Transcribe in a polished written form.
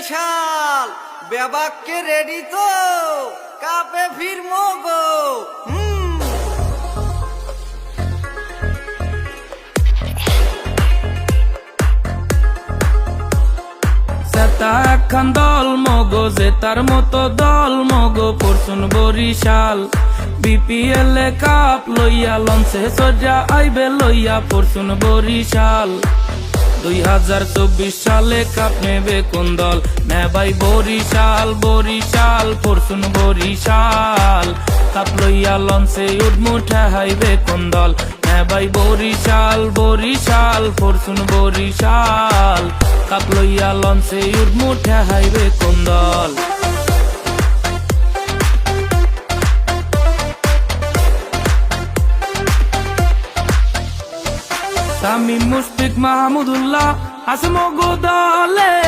Barishal বেবাককে ready তো কাপে ফিরমো গো সেতা একখান দল মগো জেতার মতো দল মগো পরশুন বরিশাল বিপিএল এ কাপ লইয়া লঞ্চে সজা আইবে লইয়া পরশুন বরিশাল 2024 সালে কাপ নেবে কোন দল নেবাই বরিশাল বরিশাল পরশুন বরিশাল কাপ লইয়া লঞ্চে উঠমুঠে হাইবে কোন দল নেবাই বরিশাল বরিশাল পরশুন বরিশাল কাপ লইয়া লঞ্চে উঠমুঠে হাইবে কোন দল তামিম মুশফিক মাহমুদুল্লাহ আছে মগো দলে